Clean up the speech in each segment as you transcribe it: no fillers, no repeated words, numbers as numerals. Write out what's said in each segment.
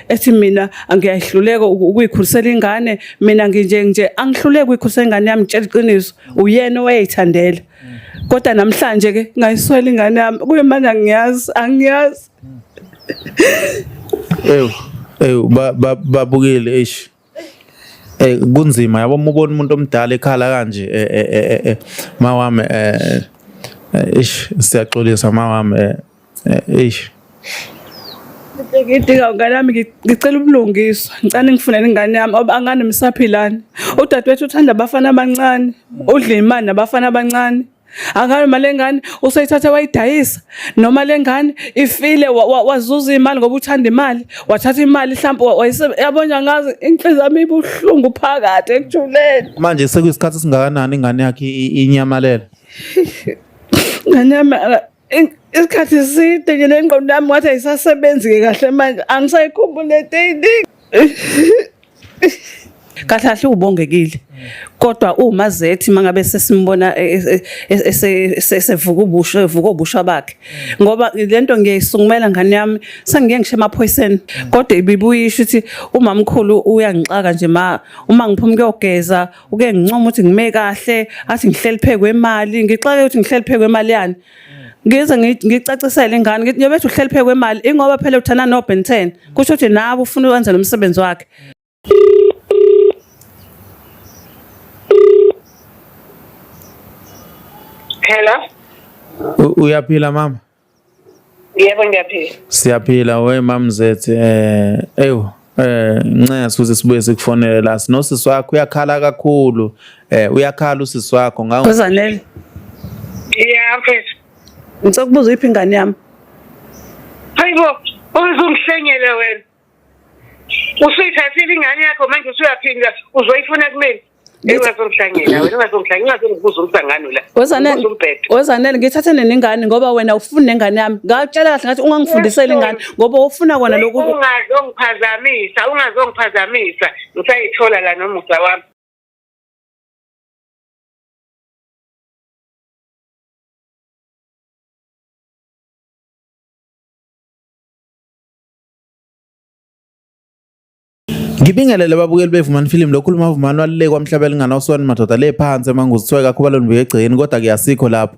ethi mina ngiyahluleka ukuyikhulisela ingane, mina nje angihluleki ukuyikhulisela ingane yami, ngitshela iqiniso uyena owayithandela. Kodwa namhlanje ke ngayiswela ingane yami, kuyimanje angiyazi. Babukile eish. Kunzima yabo umubona umuntu omdala ekhala kanje mawami eish siyaxolisa mawami eish. Ngidinga ingane yami, ngicela ubulungiswa, ngicela ngifunele ingane yami ngoba angane msaphilani. Udadewethu uthanda abafana abancane, udla imali nabafana abancane. Angane mali ngane usayithatha wayidayisa, noma lengane ifile wazuza imali ngoba uthanda imali, wathatha imali mhlawumbe yabona ngazi inhliziyo yami ibuhlungu phakathi ekujuleni. Manje sekuyisikhathi singakanani ingane yakhe inyamalela? Ngane yami isikhathi eside nje nengqondo yami ngathi ayisasebenzi kahle manje, angisayikhumbuli lento. Kahle ubongekile, kodwa uma zethi mangabe sesimbona esevuka ubusha bakhe, ngoba lento ngiyayisungumela ngane yami, sengiye ngisho emaphoyiseni, kodwa ibibuyisho ukuthi umamkhulu uyangixaka nje uma ngiphuma kuyogeza uke ngincoma ukuthi ngime kahle, athi ngihleli phe kwemali, ngixake ukuthi ngihleli phe kwemali yani. Ngize ngicacisele ingane ngithi njengoba uhleli phe kwemali ingoba phela uthana no Ben 10, kusho ukuthi nawe ufuna ukwenza lo msebenzi wakhe. Hello. Uyaphila mama? Yebo ngiyaphila. Siyaphila we mamzethi ncela futhi sibuye sikufonele la sinosisi wakho uyakhala kakhulu uyakhala usisi wakho ngawo. Kozanele. Yeah mfethu. Ngicela iphi ingane yami? Hayibo, uzungihlenyele wena. Usuyithathile ingane yakho manje usuyaphinda uzoyifuna kumina. Ungazongihlangela wena, ungazongibuza umhlangano la. Wezanele ngithathe nengane ngoba wena ufuna nengane yami. Ngakutshela kahle ngathi ungangifundisela ingane ngoba ufuna kona lokhu. Ungazongiphazamisa. Ngisayithola la nomusa wami. Ngibingelele babukeli beVumani Film lokhuluma uVumani walile kwaMhlabela ingane awuswani madoda le phansi manguzithwe kakhulu balonibeke egcini kodwa kuyasikho lapho.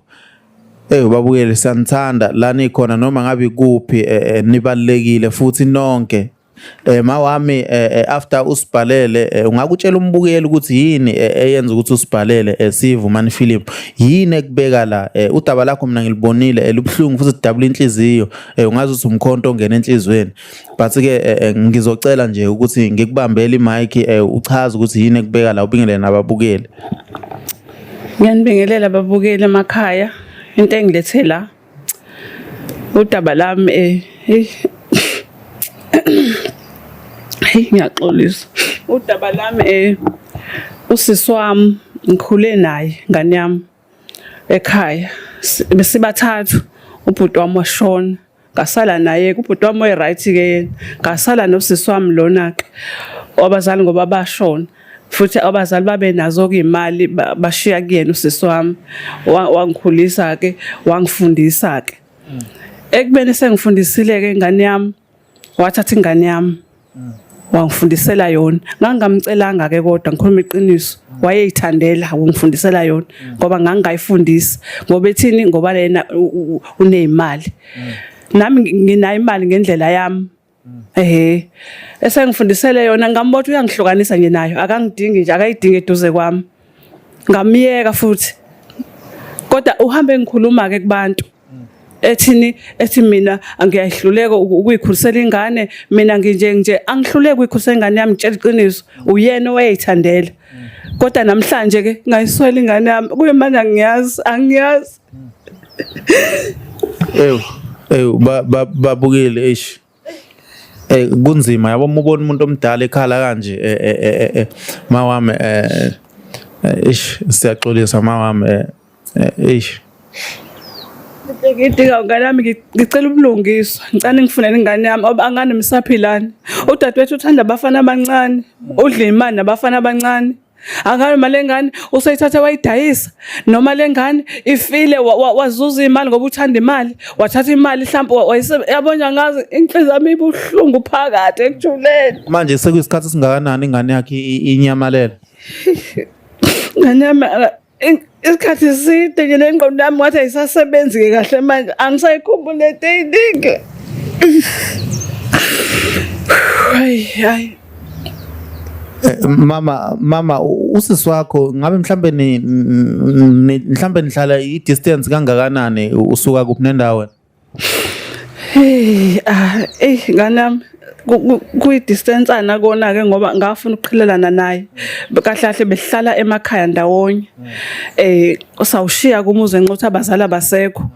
Babukeli siyanithanda la nikhona noma ngabe kuphi nibalekile futhi nonke. Mawami after usibhalele ungakutshela umbukeli ukuthi yini eyenza ukuthi usibhalele siVumani Film, yini ekubeka la udaba lakho mina ngilibonile lubhlungu futhi sidabula inhliziyo, ungazi ukuthi umkhonto ongena enhlizweni, but ke ngizocela nje ukuthi ngikubambele imic uchaze ukuthi yini ekubeka la ubingelele nababukeli. Ngiyanibingelela ababukeli emakhaya, into engilethe la udaba lami ngiyaxolisa. Udaba lami usisi wami ngikhule naye ngane yami ekhaya, besibathathu, ubhuti wami washona, ngasala naye, ubhuti wami oyright ke yena, ngasala nosisi wami lona ke abazali ngoba bashona, futhi abazali babe nazo ke imali bashiya kuyena usisi wami, wangikhulisa ke wangifundisa ke. Ekubeni sengifundisile ke ingane yami, wathatha ingane yami wangifundisela yona, ngangamcelanga ke kodwa ngikhuluma iqiniso, wayeyithandela ungifundisela yona ngoba ngangayifundisa ngoba ethini, ngoba lena unezimali nami nginayo imali ngendlela yami. Esengifundisele yona ngambotha uyangihlukanisa nje nayo, akangidingi nje, akayidingi eduze kwami, ngamiyeka futhi. Kodwa uhambe ngikhuluma ke kubantu ethi mina ngiyahluleka ukuyikhulisela ingane, mina nje angihluleki ukuyikhulisela ingane yami, ngitshela iqiniso uyena owayithandela. Kodwa namhlanje ke ngayiswela ingane yami, kuyimanje angiyazi. Babukile eish. Kunzima yabo umubona umuntu omdala ekhala kanje mawami eish siyaxolisa mawami eish. Ngidinga ingane yami, ngicela ubulungiswa, ngicela ngifunele ingane yami ngoba angane msaphilani. Udadewethu uthanda abafana abancane, udla imali nabafana abancane. Angabe mali engane usayithatha wayidayisa noma lengane ifile wazuza imali ngoba uthanda imali wathatha imali mhlawumbe yabona ngazi inhliziyo yami ibuhlungu phakathi ekujuleni manje sekuyisikhathi singakanani ingane yakhe inyamalela nganyama isikhathi eside nje nengqondo yami ngathi ayisasebenzi kahle manje angisayikhumbuli lento eyiningi hayi mama usisi wakho ngabe mhlambe mhlambe nihlala i-distance kangakanani usuka kuphi nendawo nganami kuyi-distance ana kona-ke ngoba ngafuna ukuqhelelana naye kahle kahle behlala emakhaya ndawonye sawushiya kumuzi ngenxa abazali abasekho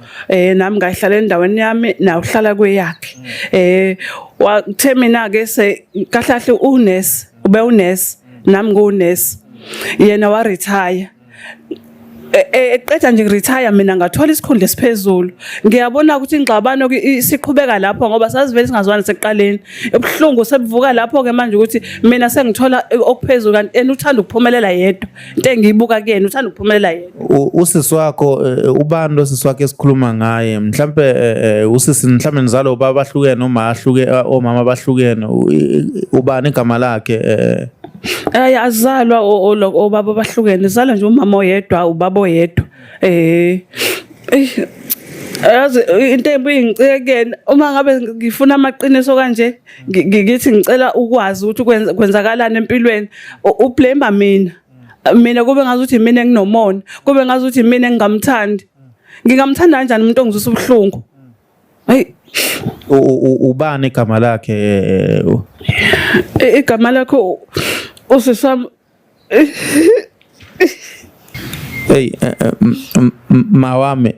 nami ngayihlala endaweni yami naye uhlala kweyakhe wathe mina-ke kahle kahle unesi ube unesi nami ngiwunesi yena waretire eqeda nje ngiretire mina ngathola isikhundla esiphezulu ngiyabona ukuthi ingxabano isiqhubeka lapho ngoba sasivele singazwani sekuqaleni ebuhlungu sebuvuka lapho ke manje ukuthi mina sengithola okuphezulu kanti yena uthanda ukuphumelela yedwa into engiyibuka kuyena uthanda ukuphumelela yedwa usisi wakho ubani lo sisi wakhe esikhuluma ngaye mhlambe usisi mhlambe nizalo baba bahlukene noma ahluke omama bahlukene ubani igama lakhe azalwa obaba bahlukene izalwa nje umama oyedwa ubaba oyedwa yazi into ebuyingcekene uma ngabe ngifuna amaqiniso kanje ngithi ngicela ukwazi ukuthi kwenzakalani empilweni ublame mina kube ngazi ukuthi mina enginomona kube ngazi ukuthi mina engingamthandi ngingamthanda kanjani umuntu ongizwisa ubuhlungu hayi ubani igama lakhe igama lakho usisam hey mawami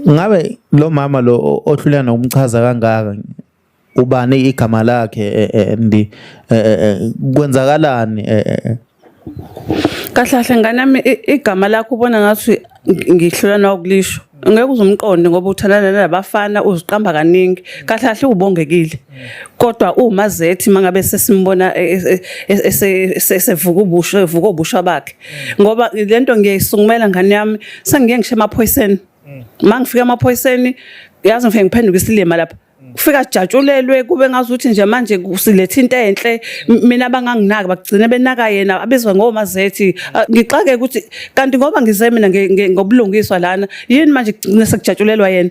ngabe lo mama lo ohluleka nokumchaza kangaka ubani igama lakhe kwenzakalani kahle kahle nganami igama lakho ubona ngathi ngihlula nokulisho ngeke uzumqonde ngoba uthandana nabafana uziqamba kaningi kahle kahle ubongekile kodwa uma zethi mangabe sesimbona esevuka ubusha bakhe ngoba lento ngiyisungumela ngane yami sengiye ngisho emaphoyiseni mangifika emaphoyiseni yazi ngifike ngiphenduka isilima lapha ufika jatshulelwe kube ngazuthi nje manje kusiletha into enhle mina abanganginaki bagcine benaka yena abizwa ngomazethi ngixake ukuthi kanti ngoba ngize mina ngobulungiswa lana yini manje kugcine sekujatshulelwa yena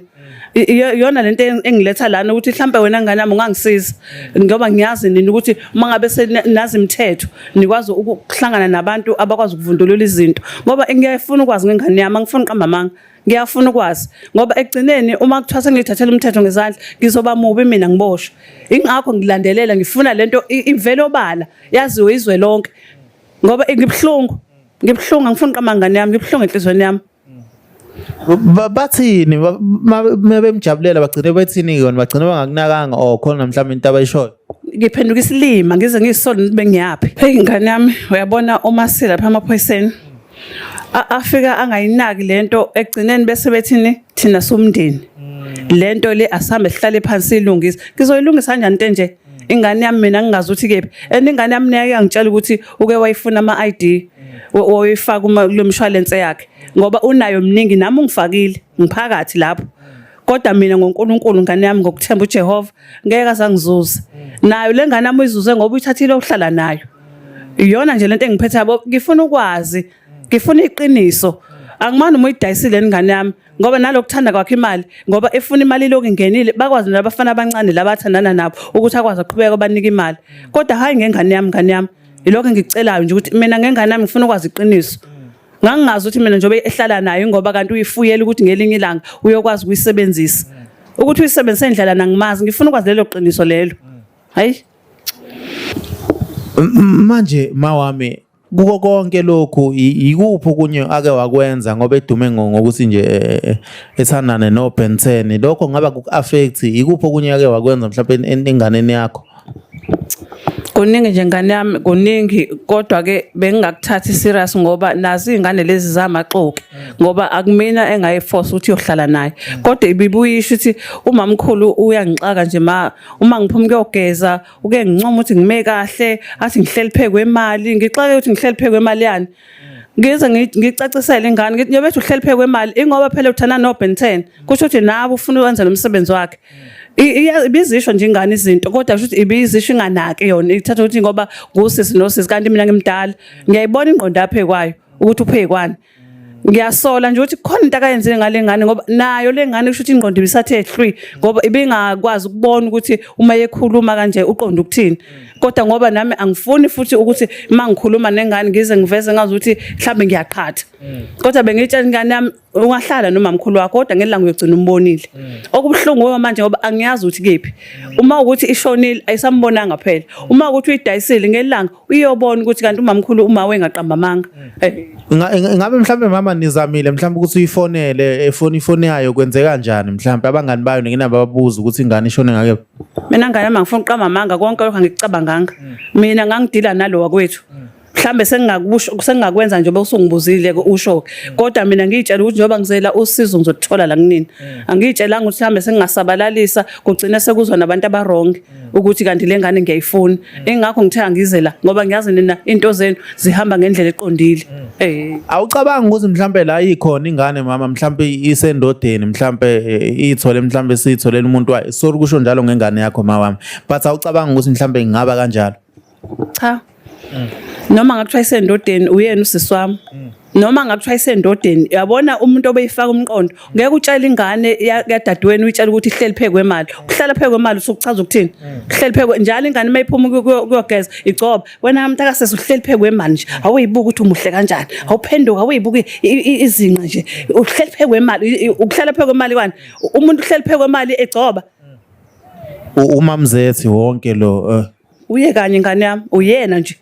iyona lento engiletha lana ukuthi mhlambe wena ngane nami ungangisiza ngoba ngiyazi nini ukuthi mangabe senazi imithetho nikwazi ukuhlangana nabantu abakwazi ukuvundulula izinto ngoba ngiyafuna ukwazi ngengane yami angifuni uqamba amanga ngiyafuna ukwazi ngoba egcineni uma kuthiwa sengithathela umthetho ngezandla ngizoba mubi mina ngiboshwe ingakho ngilandelela ngifuna lento ivele obala yaziwe izwe lonke ngoba ngibhlungu angifuni uqamba ngane yami ngibhlungu enhlizweni yami bathini mabemjabulela bagcine bethini yona bagcine bangakunakanga khona mhlawumbe into abayishoyo ngiphenduka isilima ngize ngisole ukuthi bengiyaphi hey ngane yami uyabona uma silapha amaphoyiseni afika angayinaki lento egcineni bese bethini thina somndeni lento le asambe sihlale phansi ilungisa ngizoyilungisa kanjani into nje ingane yami mina ngingazi ukuthi kephi ingane yami niyake ngitshela ukuthi uke wayifuna ama-ID woyifaka kulo mshwalense yakhe ngoba unayo mningi nami ungifakile ngiphakathi lapho kodwa mina ngoNkulunkulu ngane yami ngokuthemba uJehova ngeke azangizuze nayo le ngane yami uyizuze ngoba uyithathile ukuhlala nayo iyona nje lento engiphethe yabo ngifuna ukwazi ngifuna iqiniso angimani uma uyidayisile ingane yami ngoba nalokuthanda kwakhe imali ngoba efuna imali lokhu ingenile bakwazi nabafana abancane labathandana nabo ukuthi akwazi ukuqhubeka abanika imali kodwa hayi ngengane yami ilokho engicelayo nje ukuthi mina ngengane yami ngifuna ukwazi iqiniso ngangingazi ukuthi mina njobe ehlala nayo ngoba kanti uyifuyela ukuthi ngelinye ilanga uyokwazi ukuyisebenzisa ukuthi uyisebenzise indlela nangimazi ngifuna ukwazi lelo qiniso lelo hayi manje mawami kuko konke lokhu ikuphi kunye ake wakwenza ngoba edume ngokuthi nje ethandane no Ben 10 lokho ngaba ku-affect ikuphi kunye ake wakwenza mhlawumbe enganeni yakho Kuningi nje ngane yami kuningi kodwa ke bengingakuthathi serious ngoba nazi izingane lezi zamaxoki ngoba akumina engayiforce ukuthi uyohlala naye kodwa ibibuyisho ukuthi umamkhulu uyangixaka nje uma ngiphuma kuyogeza uke ngincoma ukuthi ngime kahle athi ngihleli phe kwemali ngixake ukuthi ngihleli phe kwemali yani ngize ngicacisele ingane ngithi njengoba uhleli phe kwemali ingoba phela uthana no Ben 10 kusho ukuthi nabo ufuna ukwenza lo msebenzi wakhe ibizisho nje ingane izinto kodwa kusho ukuthi ibizisho inganaki yona ithatha ukuthi ngoba ngusisi nosisi kanti mina ngimdala ngiyayibona ingqondo yaphe kwayo ukuthi uphekwani ngiyasola nje ukuthi khona into akayenzile ngale ngane ngoba nayo le ngane kusho ukuthi ingqondo ibisathe 3 ngoba ibingakwazi ukubona ukuthi uma yekhuluma kanje uqonda ukuthini kodwa ngoba nami angifuni futhi ukuthi mangikhuluma nengane ngize ngiveze ngazi ukuthi mhlambe ngiyaqhatha kodwa bengitshela ingane yami ungahlala noma mkhulu wakho kodwa ngelanga uyogcina umbonile okubhlungu manje ngoba angiyazi ukuthi kephi uma ukuthi ishonile ayisambonanga phela uma ukuthi uyidayisile ngelanga uyobona ukuthi kanti umamkhulu uma wengaqamba amanga Ngabe mhlambe mama nizamile mhlambe ukuthi uyifonele ifoni yayo kwenzeka kanjani mhlambe abangani bayo nginaba babuza ukuthi ingane ishone ngake mina ngane yami ngifuna uqamba amanga konke lokho angicabanganga mina ngangidila nalo wakwethu mhlambe sengakwenza njengoba usungibuzile usho kodwa mina ngiyitshela ukuthi njengoba ngizela usizo ngizothola la kunini angiyitshelanga ukuthi mhlambe sengingasabalalisa kugcina sekuzwa nabantu abarong ukuthi kanti le ngane ngiyayifuna ingakho ngithe ngizela ngoba ngiyazi nina into zenu zihamba ngendlela eqondile awucabanga ukuthi mhlambe la ikhona ingane mama mhlambe isendodeni mhlambe ithole mhlambe sitholela umuntu wayo sorry kusho njalo ngengane yakho mama but awucabanga ukuthi mhlambe ngingaba kanjalo cha noma ngakuthiwa isendodeni uyena usisi wami noma ngakuthiwa isendodeni uyabona umuntu obeyifaka umqondo ngeke utshela ingane yadadweni uyitshela ukuthi ihleli phe kwemali uhlala phe kwemali usukuchaza ukuthini uhleli phe njalo ingane mayiphuma kuyogeza igcoba wena mntaka sesuhleli phe kwemali nje awuyibuka ukuthi umuhle kanjani awuphenduka awuyibuka izinqa nje uhleli phe kwemali ukuhlala phe kwemali kwani umuntu uhleli phe kwemali egcoba umamzethi wonke lo uye kanye ngane yami uyena nje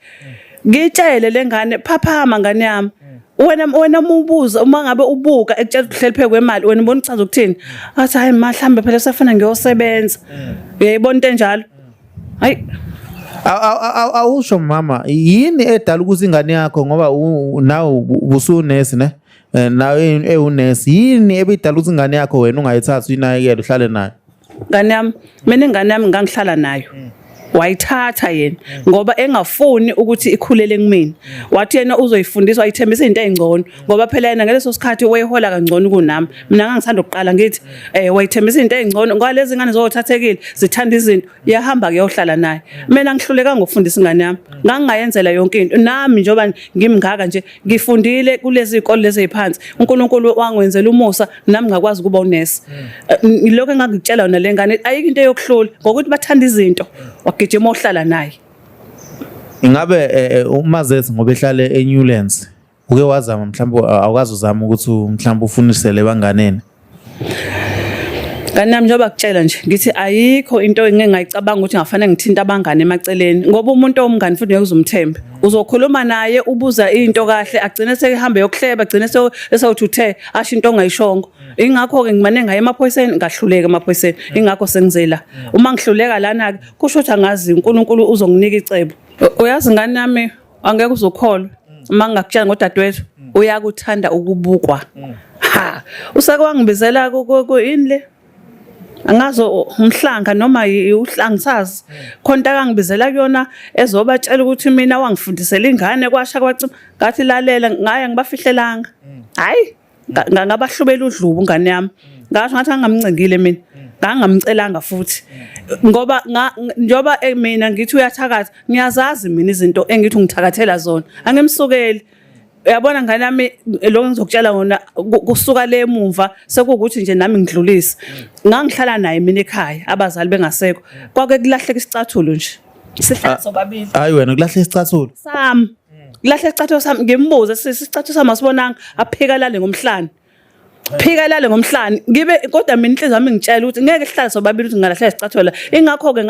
ngitshele lengane phaphama ngane yami wena umubuza uma ngabe ubuka ekutshela ukuhleli phe kwemali wena ubona uchaza ukuthini athi hayi mhlambe phela sefuna ngiyosebenza uyayibona into enjalo hayi awusho mama yini edala ukuthi ingane yakho ngoba nawe usunesi ne nawe ewunesi yini ebidala ukuthi ingane yakho wena ungayithatha uyinakekele uhlale nayo ngane yami mina ingane yami ngangihlala nayo wayithatha yena ngoba engafuni ukuthi ikhulele kumina wathi yena uzoyifundisa wayithembisa izinto ezingcono ngoba phela yena ngaleso sikhathi wayehola kangcono kunami mina ngangithanda ukuqala ngithi wayithembisa izinto ezingcono ngoba lezi ngane zothathekile zithanda izinto yahamba kuyohlala naye mina ngihluleka ngokufundisa ingane yami ngangayenzela yonke into nami njengoba ngimngaka nje ngifundile kulezi izikole lezi eziphansi uNkulunkulu wangwenzela umusa nami ngakwazi ukuba unesi lokho engangikutshela yona lengane ayikho into yokuhlula ngokuthi bathanda izinto gijima ohlala naye ingabe umazethi ngoba ehlale eNewlands uke wazama mhlawumbe awukazi uzama ukuthi mhlawumbe ufunisele banganene kanami njengoba kutshela nje ngithi ayikho into engingayicabanga ukuthi ngafanele ngithinta abangane emaceleni ngoba umuntu omngane futhi ngekuzumthembe uzokhuluma naye ubuza into kahle agcine sehambe yokuhleba agcine esawuthi uthe asho into ongayishongo ingakho ke ngimane ngaye emaphoyiseni ngahluleka emaphoyiseni ingakho sengizela uma ngihluleka lana ke kusho ukuthi angazi uNkulunkulu uzonginika icebo uyazi ngani nami angeke uzokholwa uma ngakutshela ngodadewethu uyakuthanda ukubukwa ha usakwangibizela ini le angazo umhlanga noma uhlangisazi khonta kangibizela kuyona ezobatshela ukuthi mina wangifundisela ingane kwasha kwacima ngathi lalela ngaya ngibafihlelanga hayi ngabahlubela udlubu ngane yami ngasho ngathi angamncengile mina ngangamcelanga futhi ngoba njoba mina ngithi uyathakatha ngiyazazi mina izinto engithi ngithakathela zona angimsukeli uyabona ngane yami lo ngizokutshela ngona kusuka le emuva sekukuthi nje nami ngidlulise ngangihlala naye mina ekhaya abazali bengasekho kwake kulahleka isicathulo nje sihlala sobabili hayi wena kulahle isicathulo sami kulahle isicathulo sami ngimbuze isicathulo sami asibonanga aphika lale ngomhlanje phika lale ngomhlanje ngibe kodwa mina inhliziyo yami ngitshela ukuthi ngeke sihlale sobabili ukuthi ngalahla isicathulo ingakho ke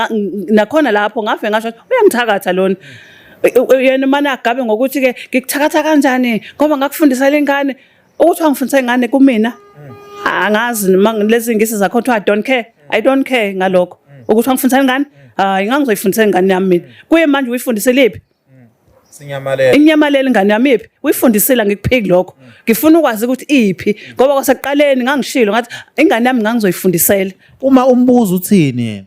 nakhona lapho ngafe ngasho uyangithakatha lona yena mana agabe ngokuthi ke ngikuthakatha kanjani ngoba ngakufundisa lengane ukuthi wangifundisa ingane kumina angazi lezi ngisi zakho I don't care ngalokho ukuthi wangifundisa ingane Hayi ngangizoyifundisa ingane yami mina. Kuye manje uyifundisele iphi? Sinyamalele. Inyamalele ingane yami iphi? Uyifundisela ngikuphiki lokho. Ngifuna ukwazi ukuthi iphi ngoba kwasekuqaleni ngangishilo ngathi ingane yami ngangizoyifundisela. Uma umbuzo uthini yena?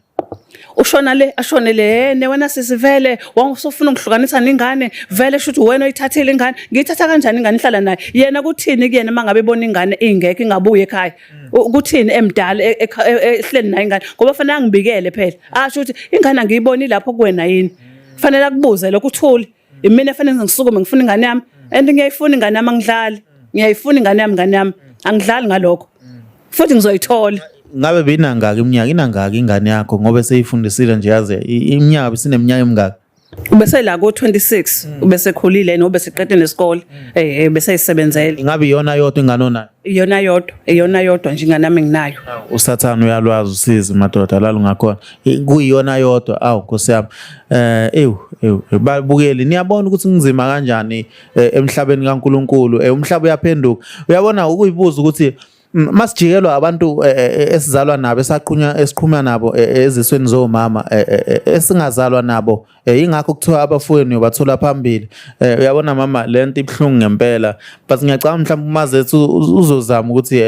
Ushona le ashone le yena wena sisivele wangusufuna ukuhlukanisa ningane vele shuthi wena oyithathile ingane ngiyithatha kanjani ingane ihlala naye yena kuthini kuyena mangabe ibona ingane ingekho ingabuye ekhaya kuthini emdala ehleli naye ingane ngoba fanele ngibikele phela asho ukuthi ingane angiyiboni lapho kuwena yini fanele akubuze lokho uthuli imina fanele ngisukume ngifuna ingane yami and ngiyayifuna ingane yami angidlali ngiyayifuna ingane yami angidlali ngalokho futhi ngizoyithola. Ngabe binangaki iminyaka inangaki ingane yakho ngoba seyifundisile nje yaze iminyaka bisineminyaka emingaki? Ubese la ko 26 ubese khulile no bese qede nesikole bese isebenzele. Ingabe iyona yodwa ingane onayo? Iyona yodwa nje ingane nami nginayo. Usathana uyalwazi usizi madoda lalungakhona kuyiyona yodwa awu Nkosi yami babukeli niyabona ukuthi kunzima kanjani emhlabeni kaNkuluNkulu umhlaba uyaphenduka uyabona ukuyibuza ukuthi masijikelwa abantu esizalwa nabo esiqhuma nabo ezisweni zomama esingazalwa nabo ingakho kuthiwa abafowenu bathola phambili uyabona mama lento ibhlungu ngempela but ngiyacanga mhlawumbe umazethu uzozama ukuthi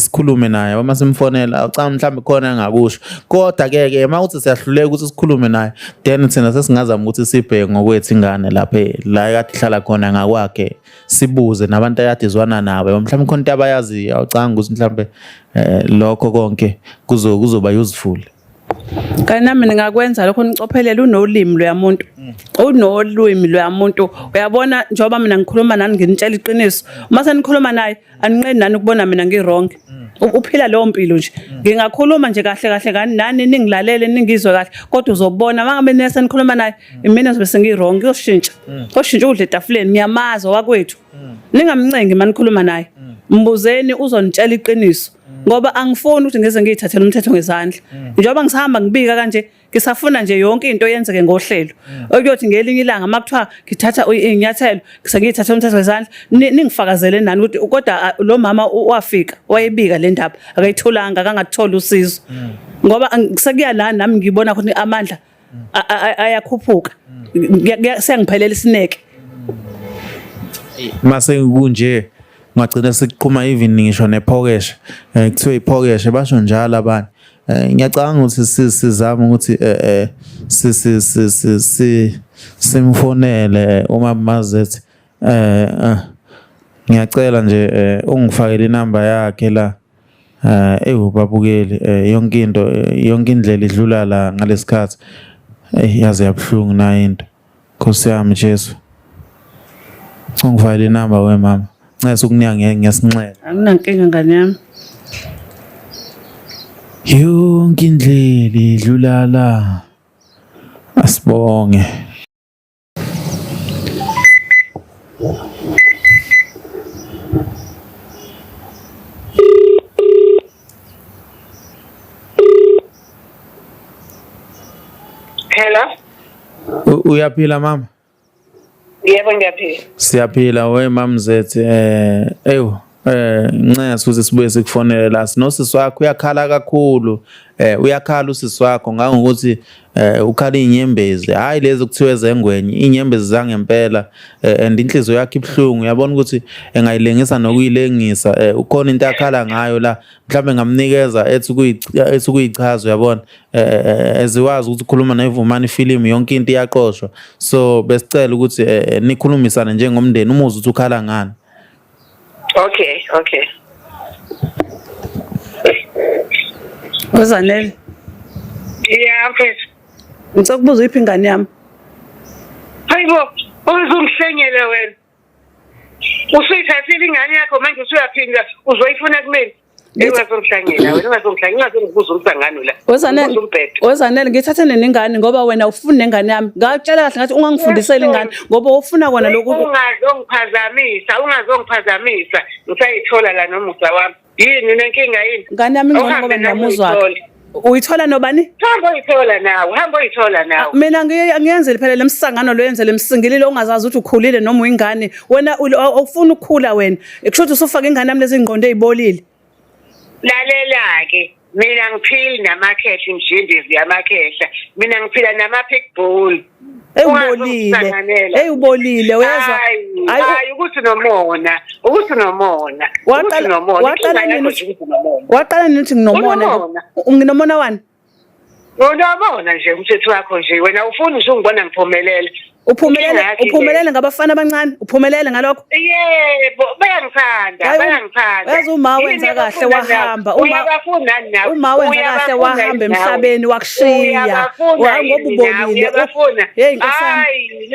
sikhulume naye uma simfonela ucanga mhlawumbe khona engakusho kodwa ke mawuthi siyahluleka ukuthi sikhulume naye then thina sesingazama ukuthi sibheke ngokwethu ingane lapha la ekade ihlala khona ngakwakhe sibuze nabantu ayadizwana nabo mhlawumbe khona into abayazi awucanga ukuthi mhlawumbe lokho konke kuzoba useful. Kana mina ngakwenza lokho ngicophelela unolimi loyamuntu uyabona njengoba mina ngikhuluma nani nginitshela iqiniso uma senikhuluma naye aninqeni nani ukubona mina ngirong uphila leyo mpilo nje ngingakhuluma nje kahle nani ningilalele ningizwe kahle kodwa uzobona mangabe nesenikhuluma naye mina bese ngirong ngiyoshintsha udle etafuleni ngiyamaza wakwethu ningamncengi manikhuluma naye mbuzeni uzonitshela iqiniso ngoba angifuni ukuthi ngeze ngiyithathele umthetho ngezandla njengoba ngisahamba ngibika kanje ngisafuna nje yonke into yenzeke ngohlelo okuyothi ngelinye ilanga makuthiwa ngithatha inyathelo ngiyithatha umthetho ngezandla ningifakazele nani ukuthi kodwa lo mama wafika wayebika le ndaba akayitholanga akangathola usizo ngoba sekuya la nami ngibona ukuthi amandla ayakhuphuka sengiphelela isineke mase kunje ngagcina siqhuma even ngisho nephokeshe kuthiwa iphokeshe basho njalo abantu ngiyacanga ukuthi sizama ukuthi simfonele uma mazethi ngiyacela nje ungifakele inamba yakhe la babukeli yonke indlela idlula la ngalesikhathi yaze yabhlungu na into Nkosi yami Jesu ungifakele inamba wemama ngase ukunika ngesinxele anginankinga ngane yami yonke indlela idlula la asibonge Hello. Uyaphila mama? Yebo ngiyaphila. Siyaphila we mamzethi ngincela ukuthi sibuye sikufonele la sinosisi wakho uyakhala kakhulu uyakhala usisi wakho ngangokuthi ukhala inyembezi hayi lezi kuthiwe ezengwenye inyembezi zangempela and inhliziyo yakhe ibhlungu uyabona ukuthi engayilengisa nokuyilengisa ukhona into yakhala ngayo la mhlawumbe ngamnikeza ethi kuyichaza uyabona eziwazi ukuthi ukhuluma nevumani film yonke into iyaqoshwa so besicela ukuthi nikhulumisane njengomndeni umuzi ukuthi ukhala ngani. Okay. Wazanele. Yeah, mfethu. Ngicela iphi ingane yami? Hayibo, uzungihlenyele wena. Usuyithathile ingane yakho manje usuyaphinda uzoyifuna kumina. Ungazongihlangela wena ungazongibuza ukuthi ngani la. Wazanele ngithathe nengane ngoba wena ufuna nengane yami. Ngakutshela kahle ngathi ungangifundisela ingane ngoba ufuna kona lokhu. Ungazongiphazamisa. Ngisayithola la nomusa wami. Yini nenkinga yini? Ngane yami ngcono ngoba ngiyamuzwa wakhe. Uyithola nobani? Hamba uyithola nawe. Mina ngiyenzele phela lemsangano lo yenzele emsingilile ongazazi ukuthi ukhulile noma uyingane. Wena ufuna ukukhula wena. Ekusho ukuthi usufaka ingane yami lezi ngqondo ezibolile. Lalela ke mina ngiphili namakhehla imjindezi yamakhehla mina ngiphila nama-pitbull. Ubolile uyezwa hayi ukuthi nomona waqala nini uthi nginomona wani? Unabona nje umthetho wakho nje wena ufuna nje ungibona ngiphumelele. Uphumelele ngabafana abancane, uphumelele ngalokho? Yebo, bayangithanda. Yazi uma wenza kahle wahamba, uyabafuna nawe. Uma wenza kahle wahamba emhlabeni wakushiya. Ngoba ubolile. Hey nkosana. Hayi,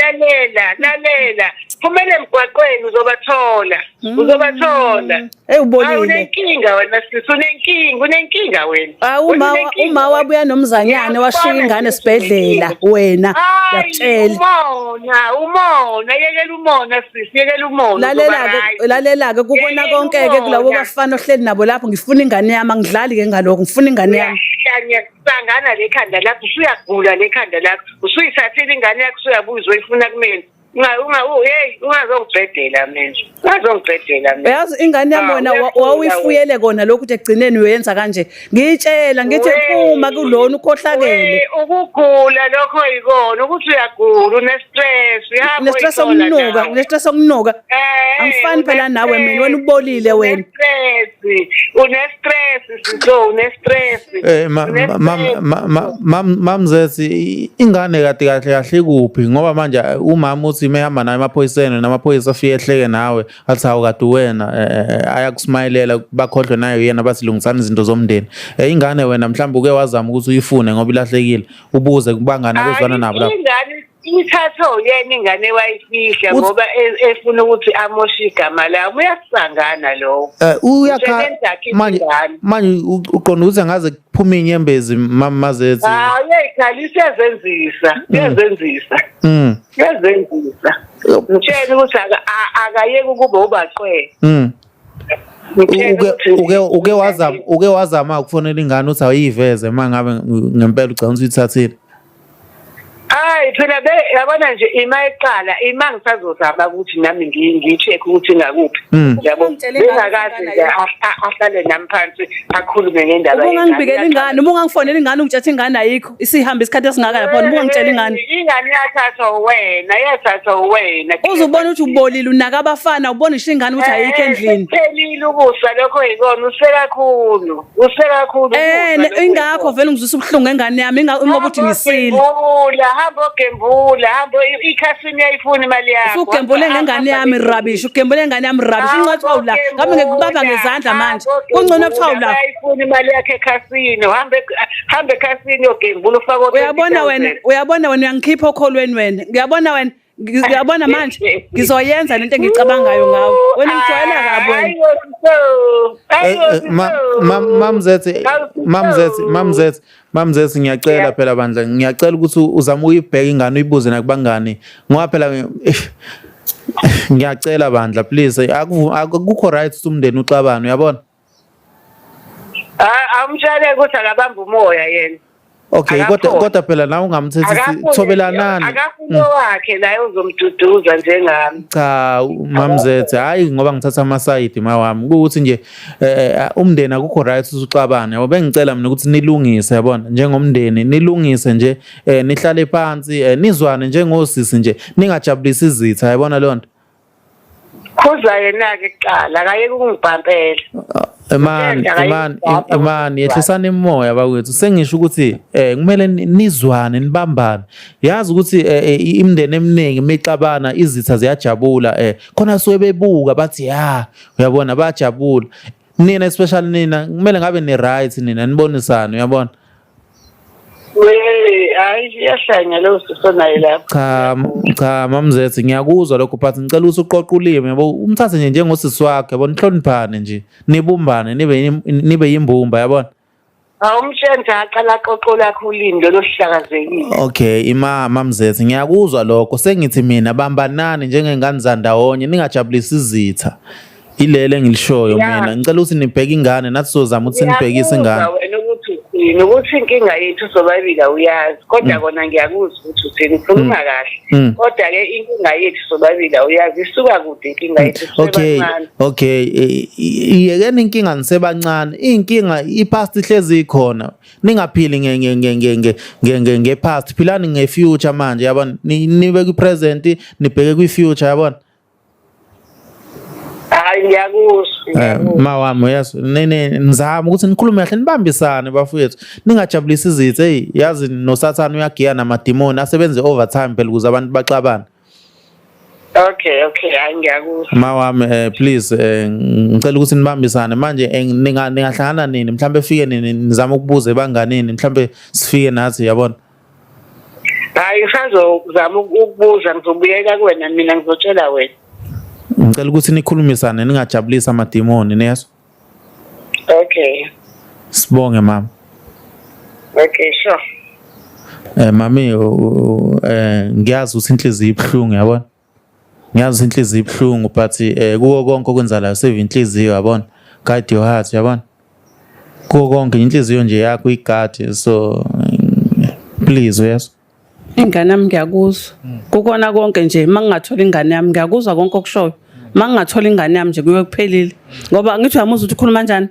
lalela. Phumele emgwaqweni uzobathola. Ubolile. Unenkinga wena sisi, unenkinga wena. Uma wabuya nomzanyane washiya ingane esibhedlela wena yakutshela. Umona, yekela umona sisi, yekela umona. Lalela-ke kubona konke-ke kulabo bafana ohleli nabo lapho ngifuna ingane yami angidlali-ke ngalokho ngifuna ingane yami. Sangana lekhanda lakho usuyagula lekhanda lakho usuyithathile ingane yakho usuyabuza uyifuna kumina. Ungazongibhedela mina. Yazi ingane yami wena wawuyifuyele kona lokhu ukuthi egcineni uyenza kanje. Ngitshela ngithi phuma kulona ukhohlakele. Ukugula lokho yikona ukuthi uyagula une-stress. Une-stress okunuka. Angifani phela nawe mina wena ubolile wena. Une-stress. Mamzethi ingane kahle kuphi ngoba manje umama uthi mehamba naye emaphoyiseni namaphoyisa afike ehleke nawe athi hawu kade wena ayakusmayilela bakhohlwe nayo yena basilungisana izinto zomndeni. Ingane wena mhlawumbe uke wazama ukuthi uyifune ngoba ilahlekile ubuze kubangani abezwana nabo lapho. Ithatho yena ingane wayifihla ngoba efuna ukuthi amoshe igama lami uyasangana lo. Manje uqonda ukuthi angaze kuphume inyembezi Mazethi. Uyayikhalisa uyazenzisa. Ngitshela ukuthi akayeke ukuba ubaqwe. Uke wazama ukufonela ingane uthi awuyiveze mangabe ngempela ugcina ukuthi uyithathile. Hayi phela yabona nje imayiqala ngisazozama ukuthi nami ngi-check ukuthi ngakuphi. Yabo bengakazi nje ahlale nami phansi akhulume ngendaba yengane. Ungangibikela ingane, ungangifonela ingane ungithatha ingane ayikho. Isihamba isikhathi esingaka lapho ungangitshela ingane. Ingane yathathwa wena. Uzubona ukuthi ubolile unaka abafana ubona isho ingane ukuthi ayikho endlini. Phelile ukusa lokho yikona usekakhulu. Ingakho vele ngizwisa ubuhlungu ngengane yami ngoba uthi ngisile. Hamba ogembula, ikhasini yayifuna imali yakho. Ugembule ngengane yami rubbish, Incwathi wawula. Ngabe ngikubamba ngezandla manje. Kungcono kuthiwa la. Ayifuna imali yakhe ekhasini. Hambe ekhasini ogembula ufake. Uyabona wena uyangikhipha okholweni wena. Ngiyabona manje ngizoyenza lento engicabangayo ngawe. Wena ngijwayela kabi wena. Mamzethi ngiyacela phela bandla ngiyacela ukuthi uzame uyibheka ingane uyibuze nakubangani ngoba phela ngiyacela bandla please akukho right ukuthi umndeni uxabane uyabona. Amtshele ukuthi akabamba umoya yena. Okay kodwa phela nawe ungamthethi thobelanani. Akafuno wakhe la uzomduduza njengami. Cha Mamzethi hayi ngoba ngithatha amasayidi mawami ukuthi nje umndeni akukho right ukuthi uxabane yabo bengicela mina ukuthi nilungise yabona njengomndeni nilungise nje nihlale phansi nizwane njengosisi nje ningajabulisi izitha yabona lonto. Khoza yena ke kuqala akayeke ukungibhampela. Imani yehlisana imoya bakwethu sengisho ukuthi kumele nizwane nibambane yazi ukuthi imndeni eminingi mexabana izitha ziyajabula khona suke bebuka bathi uyabona bajabula nina especially nina kumele ngabe ni right nina nibonisana uyabona. Hayi yahlanya lo sisonayo lapho. Cha Mamzethi ngiyakuzwa lokho but ngicela ukuthi uqoqe ulimi yabo umthathe nje njengosisi wakhe yabo nihloniphane nje nibumbane nibe yimbumba yabona. Umshente aqala aqoqo lakho ulimi lo sihlakazekile. Okay Mamzethi ngiyakuzwa lokho sengithi mina bambanani njengengane zandawonye ningajabulisi izitha ilele engilishoyo mina ngicela ukuthi nibheke ingane nathi sizozama ukuthi nibhekise ingane. yini ukuthi inkinga yethu sobabili awuyazi kodwa kona ngiyakuzwa ukuthi uthini ukhuluma kahle kodwa ke inkinga yethu sobabili awuyazi isuka kude inkinga yethu sebancane. Okay iyekeni inkinga nisebancane inkinga ipast ihlezi ikhona ningaphili ngepast philani ngefuture manje yabona nibe kwipresent nibheke kwifuture yabona. Hayi ngiyakuzwa mawami yazi nizama ukuthi nikhulume kahle nibambisane bafowethu ningajabulisi izithe hey yazi noSathane uyagiya namademoni asebenze overtime phela ukuze abantu baxabane. Okay hayi ngiyakuzwa mawami please ngicela ukuthi nibambisane manje ningahlangana nini mhlambe efike nini nizama ukubuza ebanganini mhlambe sifike nathi yabona. Hayi ngisazozama ukubuza ngizobuyela kuwena mina ngizotshela wena. Ngicela ukuthi nikhulumisane ningajabulisi amademoni neso. Okay. Sibonge mama. Okay sure. Mami ngiyazi ukuthi inhliziyo ibhlungu yabona. Ngiyazi inhliziyo ibhlungu but kuwo konke okwenzalayo save inhliziyo yabona. Guide your heart yabona. Kuwo konke inhliziyo nje yakho igade so please yes. Ingane yami ngiyakuzwa. Kukona konke nje mangingathola ingane yami ngiyakuzwa konke okushoyo. Mangingathola ingane yami nje kuye kuphelile. Ngoba ngithi uyamuza ukuthi ukhuluma kanjani?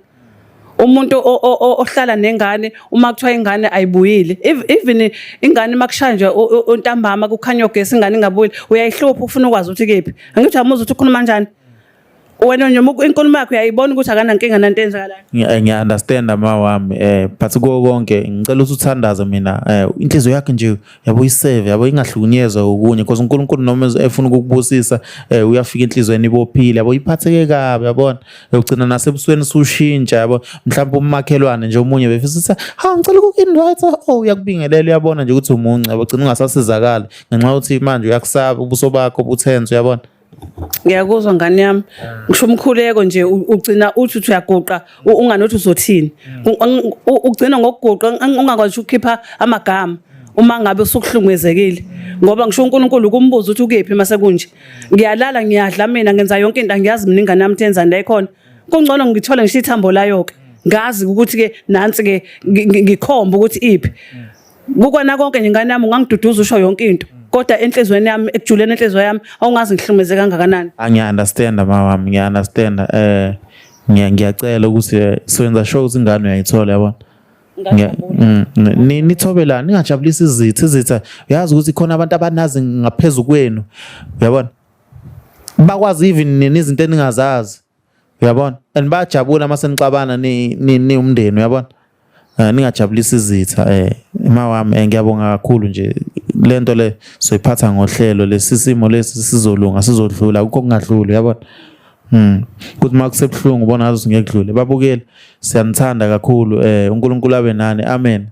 Umuntu ohlala nengane uma kuthiwa ingane ayibuyile even ingane makushaya nje untambama kukhanya ugesi ingane ingabuyile uyayihlupha ufuna ukwazi ukuthi kephi. Angithi uyamuza ukuthi ukhuluma kanjani? Wena nje inkulumo yakho uyayibona ukuthi akana nkinga nanto enzakalayo. Ngiya understand mama wami but konke ngicela ukuthi uthandaze mina inhliziyo yakhe nje yabo isave yabo ingahlukunyezwa ukunye because uNkulunkulu noma efuna ukukubusisa uyafika inhlizweni ibophile yabo iphatheke kabi yabona ugcina nasebusweni sushintsha yabo mhlawumbe umakhelwane nje omunye befisa ha ngicela ukuinvite uyakubingelela uyabona nje ukuthi umunca yabo ugcina ungasasizakala ngenxa yokuthi manje uyakusaba ubuso bakho buthenze uyabona. Ngiyakuzwa ngane yami ngisho umkhuleko nje ugcina uthi uyagoqa unganothi uzothini ugcina ngokugoqa ungakwazi ukukhipha amagama uma ngabe usukuhlungezekile ngoba ngisho uNkulunkulu ukumbuza ukuthi ukephi mase kunje ngiyalala ngiyadla mina ngenza yonke into angiyazi mina ingane yami tenzani la ikhona kungcono ngithole ngisho ithambo layo ke ngazi ukuthi ke nansi ke ngikhomba ukuthi iphi kukona konke nje ingane yami ungangiduduza usho yonke into kodwa enhlizweni yami ekujuleni enhliziyo yami awungazi ngihlumeze kangakanani. Ngiya-understand mama wami ngiya-understand ngiyacela ukuthi siwenza sure ukuthi ingane uyayithola yabona. Nithobelani ningajabulisi izitha uyazi ukuthi khona abantu abanazi ngaphezulu kwenu uyabona bakwazi even izinto eningazazi uyabona and bayajabula mase nixabana ni umndeni uyabona. Ningajabulisi izitha mama wami ngiyabonga kakhulu nje lento le soyiphatha ngohlelo lesisimo lesi sizolunga sizodlula ukho kungadluli yabona. Kuthi makusebhlungu ubona ngathi ngekudlule babukeli siyanithanda kakhulu uNkulunkulu abe nani amen.